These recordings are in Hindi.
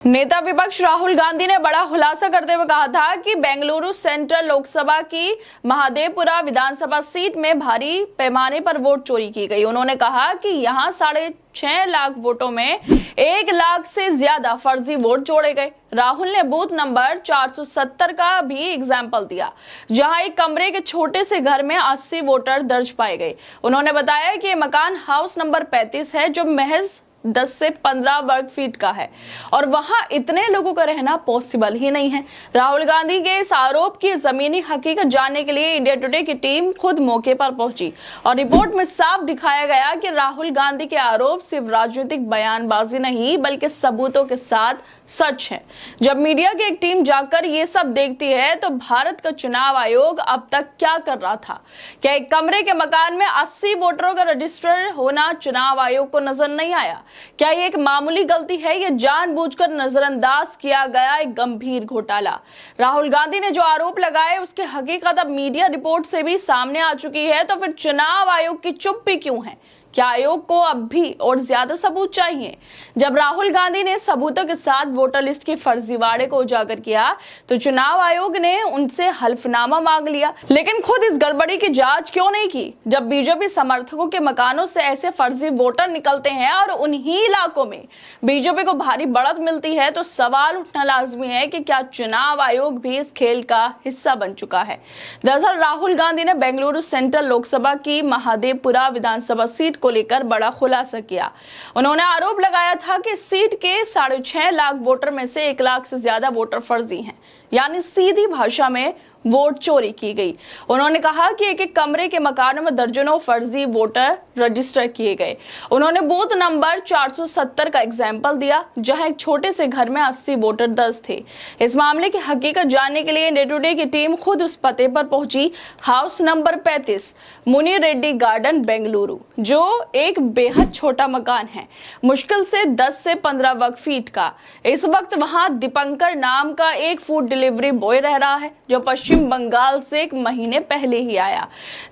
नेता विपक्ष राहुल गांधी ने बड़ा खुलासा करते हुए कहा था कि बेंगलुरु सेंट्रल लोकसभा की महादेवपुरा विधानसभा सीट में भारी पैमाने पर वोट चोरी की गई। उन्होंने कहा कि यहां 6.5 लाख वोटों में 1 लाख से ज्यादा फर्जी वोट जोड़े गए। राहुल ने बूथ नंबर 470 का भी एग्जाम्पल दिया, जहां एक कमरे के छोटे से घर में 80 वोटर दर्ज पाए गए। उन्होंने बताया कि मकान हाउस नंबर 35 है, जो महज 10 से 15 वर्ग फीट का है और वहां इतने लोगों का रहना पॉसिबल ही नहीं है। राहुल गांधी के इस आरोप की जमीनी हकीकत जानने के लिए इंडिया टुडे की टीम खुद मौके पर पहुंची और रिपोर्ट में साफ दिखाया गया कि राहुल गांधी के आरोप सिर्फ राजनीतिक बयानबाजी नहीं बल्कि सबूतों के साथ सच है। जब मीडिया की एक टीम जाकर ये सब देखती है तो भारत का चुनाव आयोग अब तक क्या कर रहा था? क्या एक कमरे के मकान में 80 वोटरों का रजिस्टर होना चुनाव आयोग को नजर नहीं आया? क्या ये एक मामूली गलती है या जानबूझकर नजरअंदाज किया गया एक गंभीर घोटाला? राहुल गांधी ने जो आरोप लगाए उसकी हकीकत अब मीडिया रिपोर्ट से भी सामने आ चुकी है, तो फिर चुनाव आयोग की चुप्पी क्यों है? क्या आयोग को अब भी और ज्यादा सबूत चाहिए? जब राहुल गांधी ने सबूतों के साथ वोटर लिस्ट के फर्जीवाड़े को उजागर किया तो चुनाव आयोग ने उनसे हल्फनामा मांग लिया, लेकिन खुद इस गड़बड़ी की जांच क्यों नहीं की? जब बीजेपी समर्थकों के मकानों से ऐसे फर्जी वोटर निकलते हैं और उन्हीं इलाकों में बीजेपी को भारी बढ़त मिलती है तो सवाल उठना लाजमी है कि क्या चुनाव आयोग भी इस खेल का हिस्सा बन चुका है? दरअसल राहुल गांधी ने बेंगलुरु सेंट्रल लोकसभा की महादेवपुरा विधानसभा सीट को लेकर बड़ा खुलासा किया। उन्होंने आरोप लगाया था कि सीट के 6.5 लाख वोटर में से 1 लाख से ज्यादा वोटर फर्जी हैं, यानी सीधी भाषा में वोट चोरी की गई। उन्होंने कहा कि एक कमरे के मकानों में दर्जनों फर्जी वोटर रजिस्टर किए गए। उन्होंने बूथ नंबर 470 का एग्जाम्पल दिया, जहां एक छोटे से घर में 80 वोटर दर्ज थे। इस मामले की हकीकत जानने के लिए इंडिया टुडे की टीम खुद उस पते पर पहुंची, हाउस नंबर 35, मुनि रेड्डी गार्डन, बेंगलुरु, जो एक बेहद छोटा मकान है, मुश्किल से 10 से 15 वर्ग फीट का। इस वक्त वहां दीपंकर नाम का एक फूड डिलीवरी बॉय रह रहा है, जो पश्चिम बंगाल से 1 महीने पहले ही आया।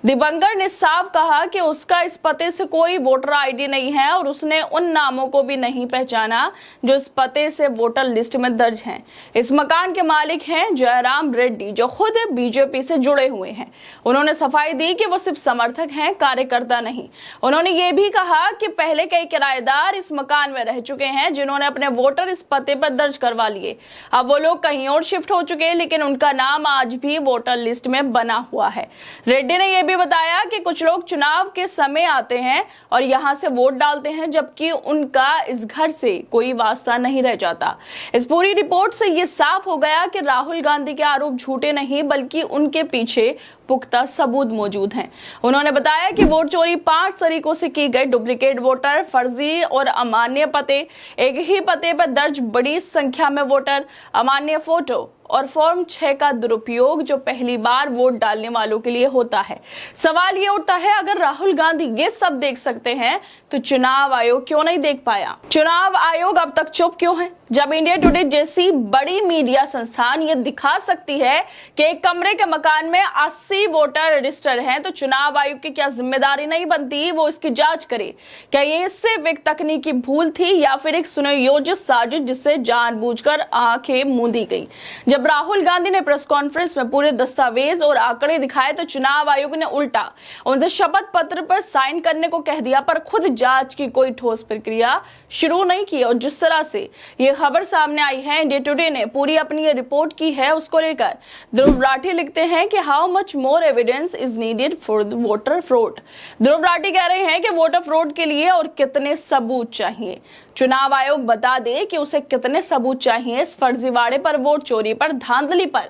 दीपंकर ने साफ कहा कि उसका इस पते से कोई वोटर आईडी नहीं है और उसने उन नामों को भी नहीं पहचाना जो इस पते से वोटर लिस्ट में दर्ज हैं। इस मकान के मालिक हैं जयराम रेड्डी, जो खुद बीजेपी से जुड़े हुए हैं। उन्होंने सफाई दी कि वो सिर्फ समर्थक हैं, कार्यकर्ता नहीं। उन्होंने ये भी कहा कि पहले कई किराएदार इस मकान में रह चुके हैं जिन्होंने अपने वोटर इस पते पर दर्ज करवा लिए। अब वो लोग कहीं और शिफ्ट हो चुके हैं, लेकिन उनका नाम आज भी वोटर लिस्ट में बना हुआ है। रेड्डी ने यह भी बताया कि कुछ लोग चुनाव के समय आते हैं और यहां से वोट डालते हैं, जबकि उनका इस घर से कोई वास्ता नहीं रह जाता। इस पूरी रिपोर्ट से यह साफ हो गया कि राहुल गांधी के आरोप झूठे नहीं बल्कि उनके पीछे पुख्ता सबूत मौजूद हैं। उन्होंने बताया कि वोट चोरी 5 तरीकों से की गई। डुप्लीकेट वोटर, फर्जी और अमान्य पते, एक ही पते पर दर्ज बड़ी संख्या में वोटर, अमान्य फोटो और फॉर्म 6 का दुरुपयोग जो पहली बार वोट डालने वालों के लिए होता है। सवाल ये उठता है, अगर राहुल गांधी ये सब देख सकते हैं तो चुनाव आयोग क्यों नहीं देख पाया? चुनाव आयोग अब तक चुप क्यों है? जब इंडिया टुडे जैसी बड़ी मीडिया संस्थान ये दिखा सकती है कि एक कमरे के मकान में 80 वोटर रजिस्टर हैं, तो चुनाव आयोग की क्या जिम्मेदारी नहीं बनती वो इसकी जांच करे? क्या ये सिर्फ एक तकनीकी भूल थी या फिर एक सुनियोजित साजिश जिससे जानबूझकर आंखें मूंदी गई? जब राहुल गांधी ने प्रेस कॉन्फ्रेंस में पूरे दस्तावेज और आंकड़े दिखाए तो चुनाव आयोग ने उल्टा उनसे शपथ पत्र पर साइन करने को कह दिया, पर खुद जांच की कोई ठोस प्रक्रिया शुरू नहीं की। और जिस तरह से ये खबर सामने आई है, इंडिया टुडे ने पूरी अपनी ये रिपोर्ट की है, उसको लेकर ध्रुव राठी लिखते हैं कि how much more evidence is needed for voter fraud. Dhruv Rathi कह रहे हैं कि वोटर फ्रॉड के लिए और कितने सबूत चाहिए? चुनाव आयोग बता दे कि उसे कितने सबूत चाहिए इस फर्जीवाड़े पर, वोट चोरी पर, धांधली पर।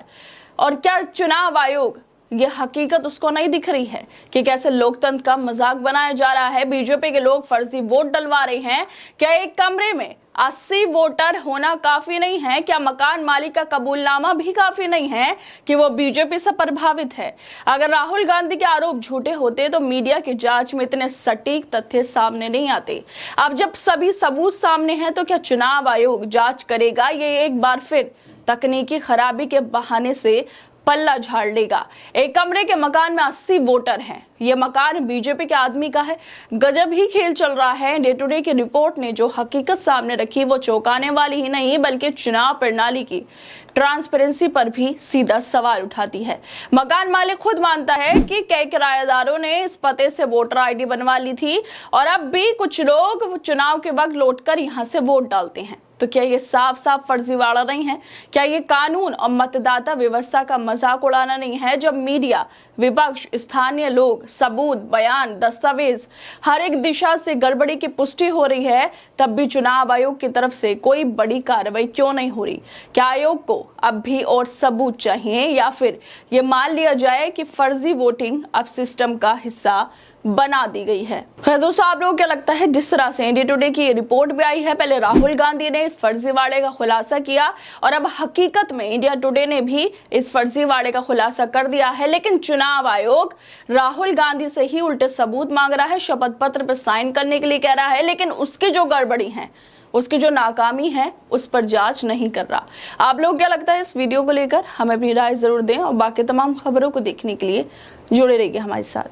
और क्या चुनाव आयोग ये हकीकत उसको नहीं दिख रही है कि कैसे लोकतंत्र का मजाक बनाया जा रहा है? बीजेपी के लोग फर्जी वोट डलवा रहे हैं। क्या एक कमरे में 80 वोटर होना काफी नहीं है? क्या मकान मालिक का कबूलनामा भी काफी नहीं है कि वो बीजेपी से प्रभावित है? अगर राहुल गांधी के आरोप झूठे होते तो मीडिया की जांच में इतने सटीक तथ्य सामने नहीं आते। अब जब सभी सबूत सामने हैं तो क्या चुनाव आयोग जांच करेगा? ये एक बार फिर तकनीकी खराबी के बहाने से पल्ला झाड़ लेगा। एक कमरे के मकान में 80 वोटर हैं। यह मकान बीजेपी के आदमी का है। गजब ही खेल चल रहा है। डे टू डे की रिपोर्ट ने जो हकीकत सामने रखी वो चौंकाने वाली ही नहीं बल्कि चुनाव प्रणाली की ट्रांसपेरेंसी पर भी सीधा सवाल उठाती है। मकान मालिक खुद मानता है कि कई किराएदारों ने इस पते से वोटर आईडी बनवा ली थी और अब भी कुछ लोग चुनाव के वक्त लौटकर यहां से वोट डालते हैं। तो क्या ये साफ साफ फर्जीवाड़ा नहीं है? क्या ये कानून और मतदाता व्यवस्था का मजाक उड़ाना नहीं है जब मीडिया, विपक्ष, स्थानीय लोग, सबूत, बयान, दस्तावेज हर एक दिशा से गड़बड़ी की पुष्टि हो रही है, तब भी चुनाव आयोग की तरफ से कोई बड़ी कार्रवाई क्यों नहीं हो रही? क्या आयोग को अब भी और सबूत चाहिए या फिर ये मान लिया जाए कि फर्जी वोटिंग अब सिस्टम का हिस्सा बना दी गई है? खैर दोस्तों, आप लोगों को क्या लगता है? जिस तरह से डे टू डे की रिपोर्ट भी आई है, पहले राहुल गांधी ने इस फर्जीवाड़े का खुलासा किया और अब हकीकत में इंडिया टुडे ने भी इस फर्जीवाड़े का खुलासा कर दिया है, लेकिन चुनाव आयोग राहुल गांधी से ही उल्टे सबूत मांग रहा है, शपथ पत्र पर साइन करने के लिए कह रहा है, लेकिन उसकी जो गड़बड़ी है, उसकी जो नाकामी है, उस पर जांच नहीं कर रहा। आप लोग क्या लगता है इस वीडियो को लेकर? हमें अपनी राय जरूर दें और बाकी तमाम खबरों को देखने के लिए जुड़े रहिए हमारे साथ।